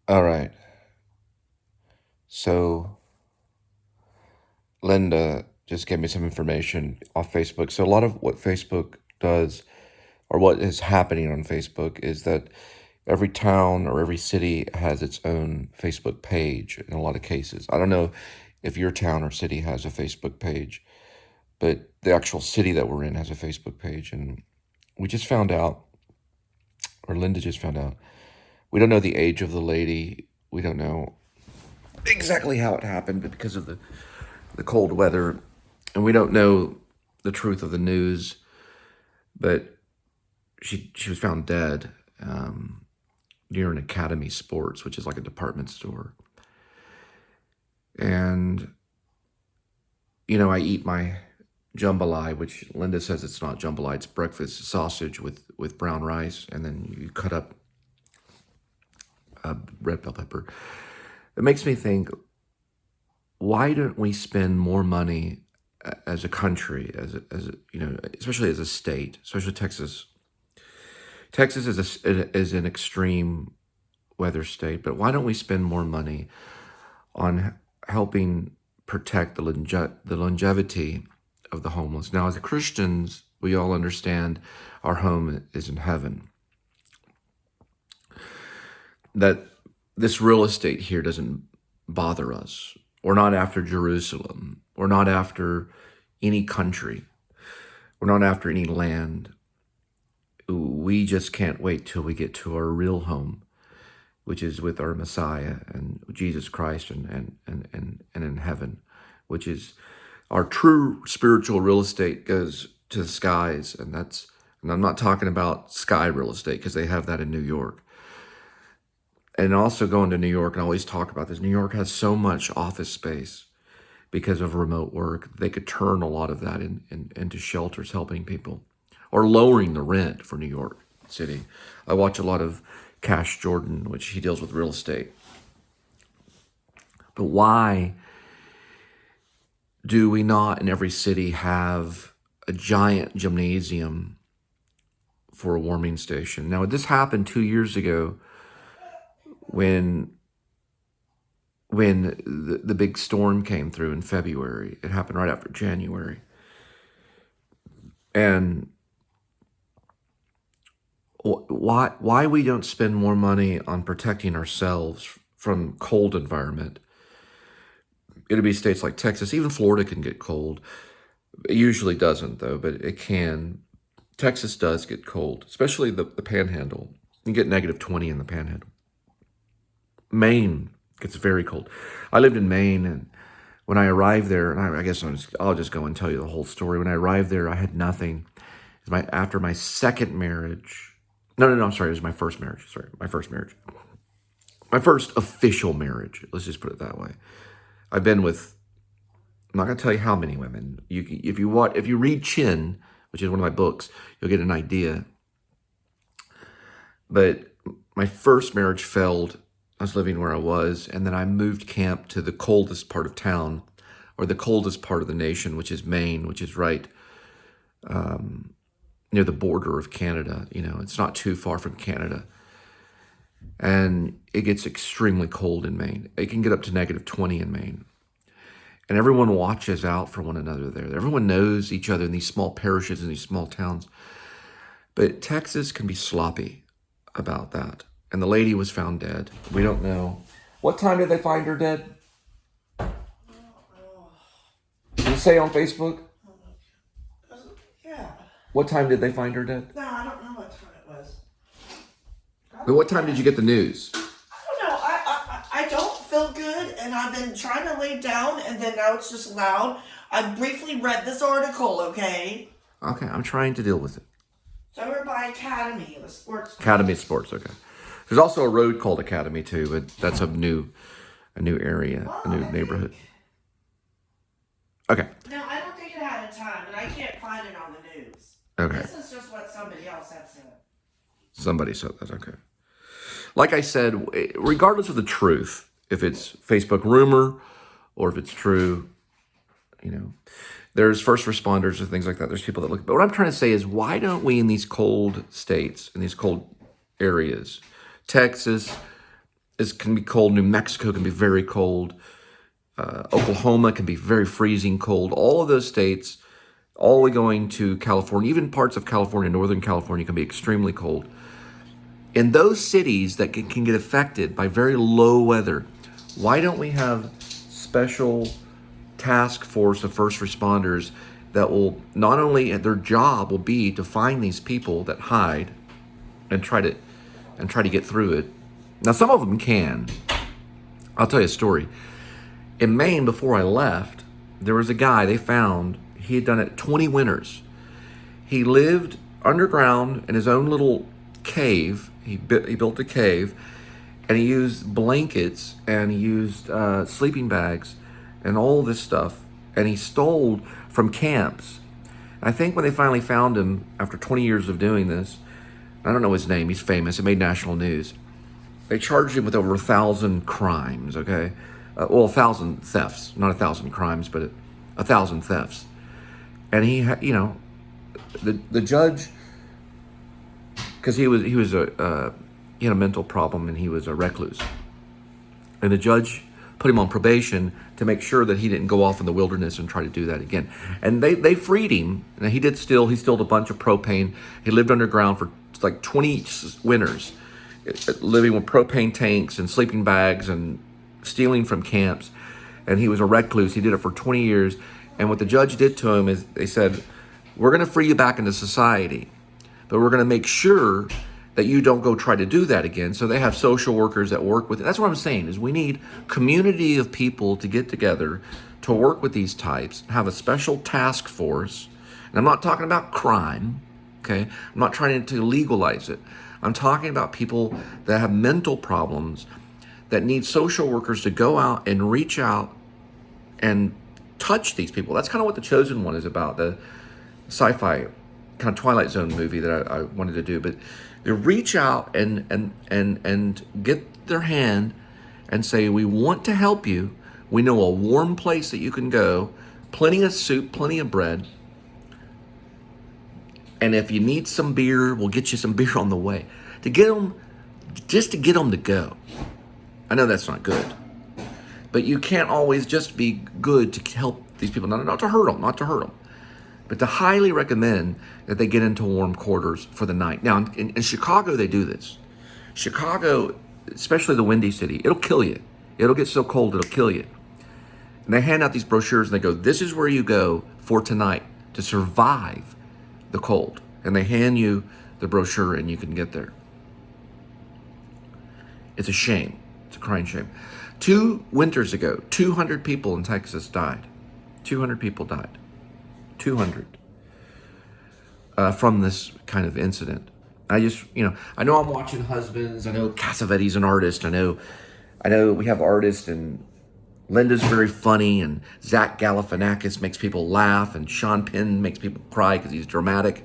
All right. So Linda just gave me some information off Facebook. So a lot of what Facebook does, or what is happening on Facebook, is that every town or every city has its own Facebook page in a lot of cases. I don't know if your town or city has a Facebook page, but the actual city that we're in has a Facebook page. And we just found out, or Linda just found out, we don't know the age of the lady. We don't know exactly how it happened, but because of the cold weather, and we don't know the truth of the news, but she was found dead near an Academy Sports, which is like a department store. And, you know, I eat my jambalaya, which Linda says it's not jambalaya, it's breakfast sausage with brown rice, and then you cut up red bell pepper. It makes me think, why don't we spend more money as a country, as you know, especially as a state, especially Texas. Texas is an extreme weather state, but why don't we spend more money on helping protect the longevity of the homeless? Now, as Christians, we all understand our home is in heaven. That this real estate here doesn't bother us. We're not after Jerusalem. We're not after any country. We're not after any land. We just can't wait till we get to our real home, which is with our Messiah and Jesus Christ and in heaven, which is our true spiritual real estate goes to the skies. And I'm not talking about sky real estate, because they have that in New York. And also going to New York, and I always talk about this, New York has so much office space because of remote work. They could turn a lot of that into shelters, helping people, or lowering the rent for New York City. I watch a lot of Cash Jordan, which he deals with real estate. But why do we not in every city have a giant gymnasium for a warming station? Now, this happened 2 years ago when the big storm came through in February. It happened right after January. And why we don't spend more money on protecting ourselves from cold environment? It'll be states like Texas, even Florida can get cold. It usually doesn't, though, but it can. Texas does get cold, especially the panhandle. You get -20 in the panhandle. Maine gets very cold. I lived in Maine, and when I arrived there, and I guess I'll just go and tell you the whole story. When I arrived there, I had nothing. After my second marriage. No, I'm sorry. It was my first marriage. Sorry, my first marriage. My first official marriage. Let's just put it that way. I've been with, I'm not going to tell you how many women. If you read Chin, which is one of my books, you'll get an idea. But my first marriage failed. I was living where I was, and then I moved camp to the coldest part of town, or the coldest part of the nation, which is Maine, which is right near the border of Canada. You know, it's not too far from Canada. And it gets extremely cold in Maine. It can get up to -20 in Maine. And everyone watches out for one another there. Everyone knows each other in these small parishes, in these small towns. But Texas can be sloppy about that. And the lady was found dead. We don't know. What time did they find her dead? Did it say on Facebook? Yeah. What time did they find her dead? No, I don't know what time it was. But what time did you get the news? I don't know. I don't feel good, and I've been trying to lay down, and then now it's just loud. I briefly read this article, okay? Okay, I'm trying to deal with it. So we're by Academy, the sports. Academy Sports, okay. There's also a road called Academy too, but that's a new area, a new neighborhood. Okay. No, I don't think it had a time, and I can't find it on the news. Okay. This is just what somebody else had said. Somebody said that, okay. Like I said, regardless of the truth, if it's Facebook rumor or if it's true, you know, there's first responders and things like that. There's people that look. But what I'm trying to say is, why don't we in these cold states, in these cold areas, Texas, can be cold. New Mexico can be very cold. Oklahoma can be very freezing cold. All of those states, all the way going to California, even parts of California, Northern California, can be extremely cold. In those cities that can get affected by very low weather, why don't we have special task force of first responders that will not only, their job will be to find these people that hide and try to get through it. Now, some of them can. I'll tell you a story. In Maine, before I left, there was a guy they found. He had done it 20 winters. He lived underground in his own little cave. He built a cave, and he used blankets, and he used sleeping bags and all this stuff, and he stole from camps. I think when they finally found him after 20 years of doing this, I don't know his name, he's famous, it made national news. They charged him with over 1,000 crimes, okay? Well, 1,000 thefts, not 1,000 crimes, but 1,000 thefts. And he, the judge, because he had a mental problem and he was a recluse. And the judge put him on probation to make sure that he didn't go off in the wilderness and try to do that again. And they freed him. Now, he stole a bunch of propane. He lived underground for like 20 winters, living with propane tanks and sleeping bags and stealing from camps. And he was a recluse. He did it for 20 years. And what the judge did to him is they said, we're going to free you back into society, but we're going to make sure that you don't go try to do that again. So they have social workers that work with it. That's what I'm saying, is we need community of people to get together to work with these types, have a special task force. And I'm not talking about crime, okay? I'm not trying to legalize it. I'm talking about people that have mental problems that need social workers to go out and reach out and touch these people. That's kind of what The Chosen One is about, the sci-fi kind of Twilight Zone movie that I wanted to do. But they reach out and get their hand and say, we want to help you. We know a warm place that you can go, plenty of soup, plenty of bread. And if you need some beer, we'll get you some beer on the way. To get them to go. I know that's not good, but you can't always just be good to help these people, not to hurt them, but to highly recommend that they get into warm quarters for the night. Now, in Chicago, they do this. Chicago, especially the Windy City, it'll kill you. It'll get so cold, it'll kill you. And they hand out these brochures, and they go, this is where you go for tonight to survive the cold. And they hand you the brochure, and you can get there. It's a shame. It's a crying shame. 2 winters ago, 200 people in Texas died. 200 people died. 200 from this kind of incident. I just, I know I'm watching Husbands. I know Cassavetes an artist. I know we have artists, and Linda's very funny, and Zach Galifianakis makes people laugh, and Sean Penn makes people cry because he's dramatic.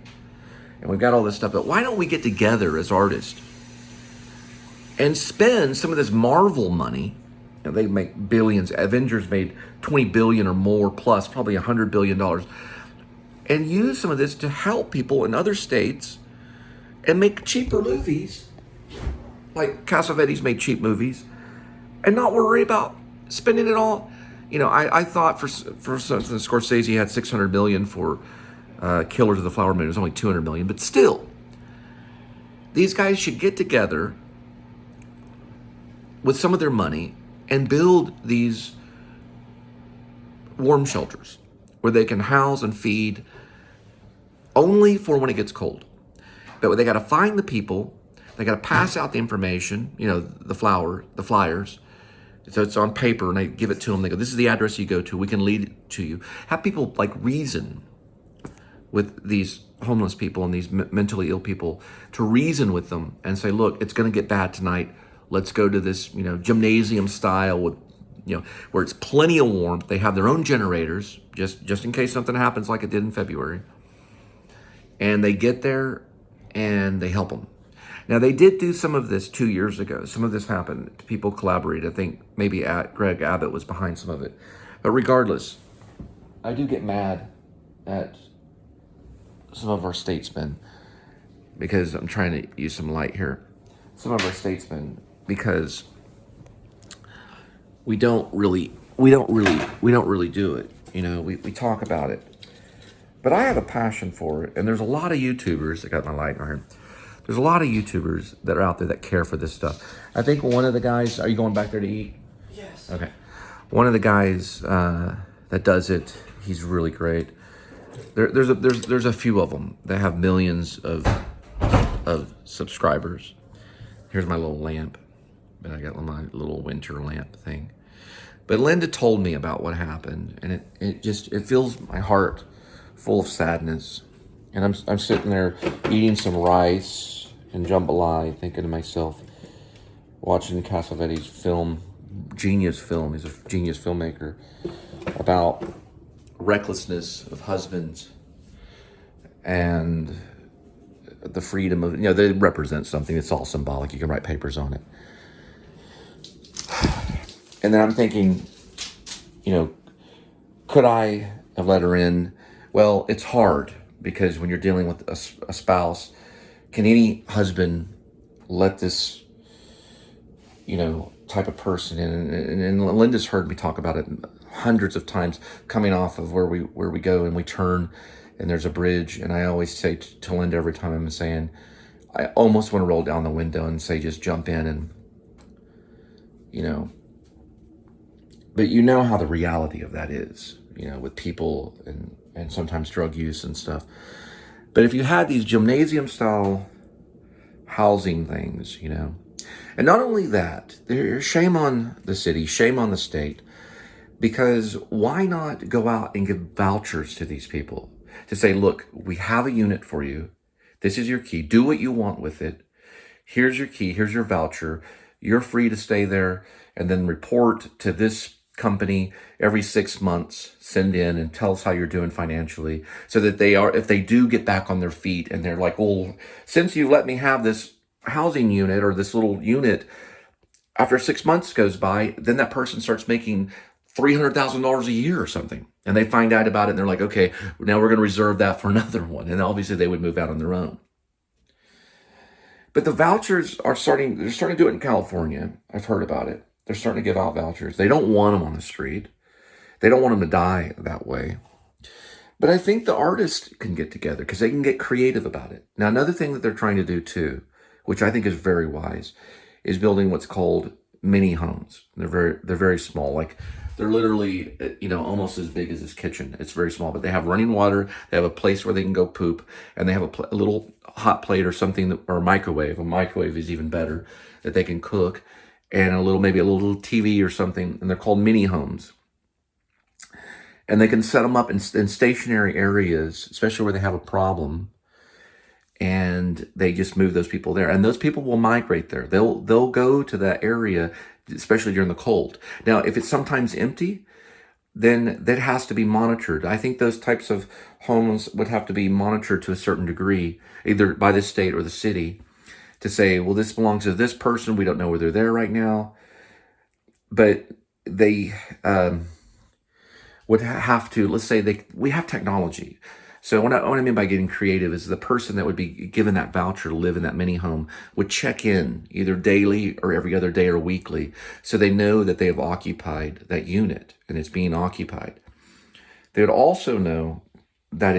And we've got all this stuff, but why don't we get together as artists and spend some of this Marvel money? They make billions. Avengers made 20 billion or more, plus probably $100 billion. And use some of this to help people in other states and make cheaper movies. Like Cassavetes made cheap movies, and not worry about spending it all. I thought for instance, Scorsese had 600 million for Killers of the Flower Moon. It was only 200 million, but still, these guys should get together with some of their money and build these warm shelters where they can house and feed only for when it gets cold. But they got to find the people. They got to pass out the information, the flyers. So it's on paper, and they give it to them. They go, this is the address you go to. We can lead it to you. Have people reason with these homeless people and these mentally ill people, to reason with them and say, look, it's going to get bad tonight. Let's go to this, gymnasium style with, where it's plenty of warmth. They have their own generators, just in case something happens like it did in February. And they get there and they help them. Now, they did do some of this 2 years ago. Some of this happened. People collaborated. I think maybe Greg Abbott was behind some of it. But regardless, I do get mad at some of our statesmen, because I'm trying to use some light here. Some of our statesmen, because we don't really do it. You know, we talk about it. But I have a passion for it, and there's a lot of YouTubers, I got my light right here. There's a lot of YouTubers that are out there that care for this stuff. I think one of the guys, are you going back there to eat? Yes. Okay. One of the guys that does it, he's really great. There's a few of them that have millions of subscribers. Here's my little lamp, and I got my little winter lamp thing. But Linda told me about what happened, and it fills my heart full of sadness. And I'm sitting there eating some rice and jambalaya, thinking to myself, watching Cassavetes' film, genius film. He's a genius filmmaker, about recklessness of husbands and the freedom of, you know, they represent something. It's all symbolic. You can write papers on it. And then I'm thinking, you know, could I have let her in? Well, it's hard, because when you're dealing with a spouse, can any husband let this, you know, type of person in? And Linda's heard me talk about it hundreds of times, coming off of where we go and we turn and there's a bridge. And I always say to Linda every time I'm saying, I almost want to roll down the window and say, just jump in and, you know. But you know how the reality of that is, you know, with people and sometimes drug use and stuff. But if you had these gymnasium-style housing things, you know, and not only that, there's shame on the city, shame on the state, because why not go out and give vouchers to these people to say, look, we have a unit for you. This is your key. Do what you want with it. Here's your key. Here's your voucher. You're free to stay there, and then report to this company every 6 months, send in and tell us how you're doing financially, so that they are, if they do get back on their feet and they're like, well, since you let me have this housing unit or this little unit, after 6 months goes by, then that person starts making $300,000 a year or something. And they find out about it and they're like, okay, now we're going to reserve that for another one. And obviously they would move out on their own. But the vouchers they're starting to do it in California. I've heard about it. They're starting to give out vouchers. They don't want them on the street. They don't want them to die that way. But I think the artists can get together because they can get creative about it. Now, another thing that they're trying to do too, which I think is very wise, is building what's called mini homes. They're very small. Like, they're literally, you know, almost as big as this kitchen. It's very small, but they have running water. They have a place where they can go poop, and they have a little hot plate or something, or a microwave. A microwave is even better, that they can cook, and maybe a little TV or something. And they're called mini homes. And they can set them up in stationary areas, especially where they have a problem. And they just move those people there. And those people will migrate there. They'll go to that area, especially during the cold. Now, if it's sometimes empty, then that has to be monitored. I think those types of homes would have to be monitored to a certain degree, either by the state or the city, to say, well, this belongs to this person. We don't know where they're there right now. But they would have to, let's say we have technology. So what I mean by getting creative is the person that would be given that voucher to live in that mini home would check in either daily or every other day or weekly, so they know that they have occupied that unit and it's being occupied. They would also know that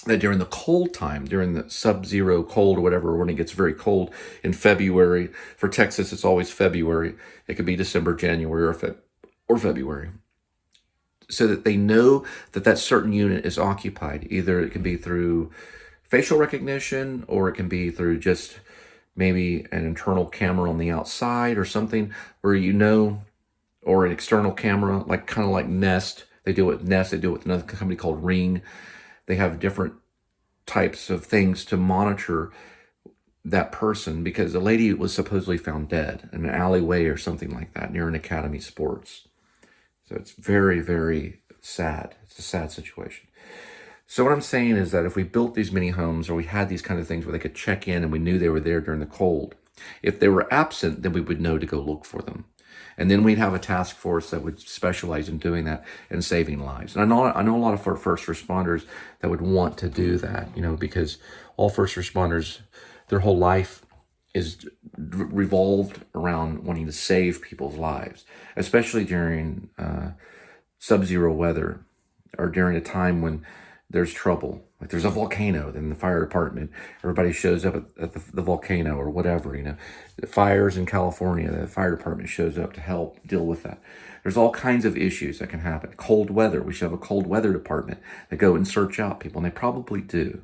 that during the cold time, during the sub-zero cold or whatever, when it gets very cold in February, for Texas it's always February. It could be December, January, or February. So that they know that that certain unit is occupied. Either it can be through facial recognition, or it can be through just maybe an internal camera on the outside or something where you know, or an external camera, like kind of like Nest. They do it with Nest. They do it with another company called Ring. They have different types of things to monitor that person, because the lady was supposedly found dead in an alleyway or something like that near an Academy Sports. So it's very, very sad. It's a sad situation. So what I'm saying is that if we built these mini homes, or we had these kind of things where they could check in and we knew they were there during the cold, if they were absent, then we would know to go look for them. And then we'd have a task force that would specialize in doing that and saving lives. And I know a lot of our first responders that would want to do that, you know, because all first responders, their whole life is revolved around wanting to save people's lives, especially during sub-zero weather or during a time when there's trouble. Like there's a volcano, then the fire department, everybody shows up at the volcano or whatever, you know. The fires in California, the fire department shows up to help deal with that. There's all kinds of issues that can happen. Cold weather, we should have a cold weather department that go and search out people, and they probably do.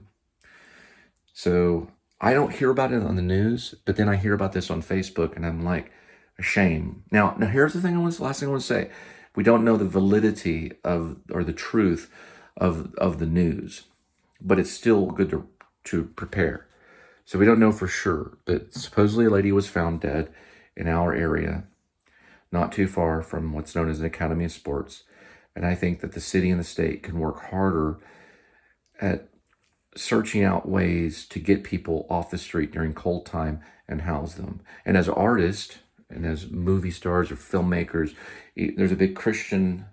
So I don't hear about it on the news, but then I hear about this on Facebook, and I'm like, a shame. Now here's the thing last thing I want to say. We don't know the validity of, or the truth of the news, but it's still good to prepare. So we don't know for sure, but supposedly a lady was found dead in our area, not too far from what's known as an Academy of Sports. And I think that the city and the state can work harder at searching out ways to get people off the street during cold time and house them. And as artists and as movie stars or filmmakers, there's a big Christian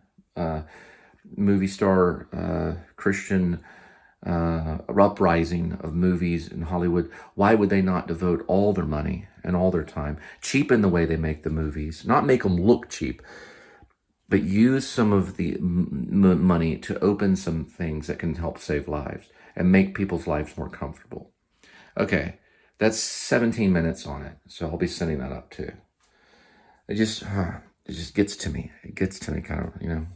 movie star, Christian uprising of movies in Hollywood. Why would they not devote all their money and all their time, cheapen the way they make the movies, not make them look cheap, but use some of the money to open some things that can help save lives and make people's lives more comfortable. Okay, that's 17 minutes on it, so I'll be sending that up too. It just gets to me. It gets to me kind of, you know.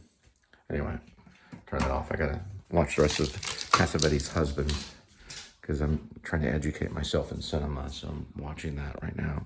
Anyway, turn that off. I gotta watch the rest of Cassavetes' Husband because I'm trying to educate myself in cinema, so I'm watching that right now.